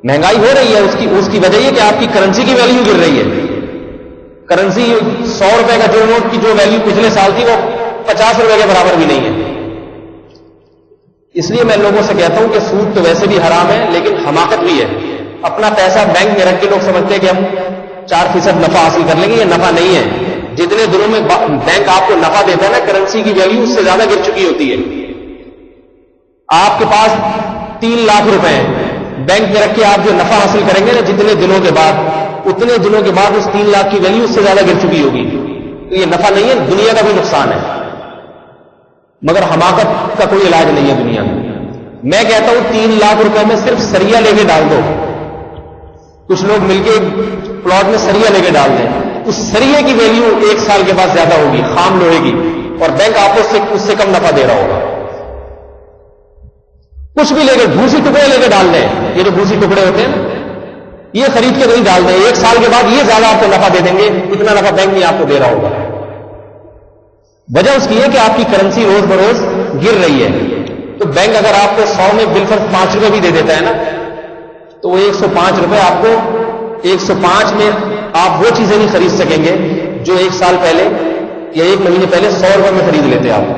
مہنگائی ہو رہی ہے، اس کی وجہ یہ کہ آپ کی کرنسی کی ویلیو گر رہی ہے. کرنسی 100 روپے کا جو نوٹ کی جو ویلیو پچھلے سال تھی وہ 50 روپے کے برابر بھی نہیں ہے. اس لیے میں لوگوں سے کہتا ہوں کہ سود تو ویسے بھی حرام ہے، لیکن حماقت بھی ہے. اپنا پیسہ بینک میں رکھ کے لوگ سمجھتے ہیں کہ ہم 4% نفع حاصل کر لیں گے. یہ نفع نہیں ہے. جتنے دنوں میں بینک آپ کو نفع دیتا ہے نا، کرنسی کی ویلیو اس سے زیادہ گر چکی ہوتی ہے. آپ کے پاس 3 لاکھ روپے ہیں، بینک میں رکھ کے آپ جو نفع حاصل کریں گے نا جتنے دنوں کے بعد، اتنے دنوں کے بعد اس 3 لاکھ کی ویلیو اس سے زیادہ گر چکی ہوگی. تو یہ نفع نہیں ہے، دنیا کا بھی نقصان ہے. مگر حماقت کا کوئی علاج نہیں ہے دنیا میں. میں کہتا ہوں 3 لاکھ روپے میں صرف سریا لے کے ڈال دو. کچھ لوگ مل کے پلاٹ میں سریا لے کے ڈال دیں، اس سریے کی ویلیو 1 سال کے بعد زیادہ ہوگی خام لوہے کی، اور بینک آپ کو اس سے کم نفع دے رہا ہوگا. کچھ بھی لے کے بھوسی ٹکڑے لے کے ڈال دیں، یہ جو بھوسی ٹکڑے ہوتے ہیں یہ خرید کے نہیں ڈال دیں، 1 سال کے بعد یہ زیادہ آپ کو نفع دے دیں گے، اتنا نفع بینک نہیں آپ کو دے رہا ہوگا. وجہ اس کی ہے کہ آپ کی کرنسی روز بروز گر رہی ہے. تو بینک اگر آپ کو 100 میں بالفرض 5 روپے بھی دے دیتا ہے نا، تو وہ 105 روپے آپ کو 105 میں آپ وہ چیزیں نہیں خرید سکیں گے جو 1 سال پہلے یا 1 مہینے پہلے 100 روپے میں خرید لیتے آپ.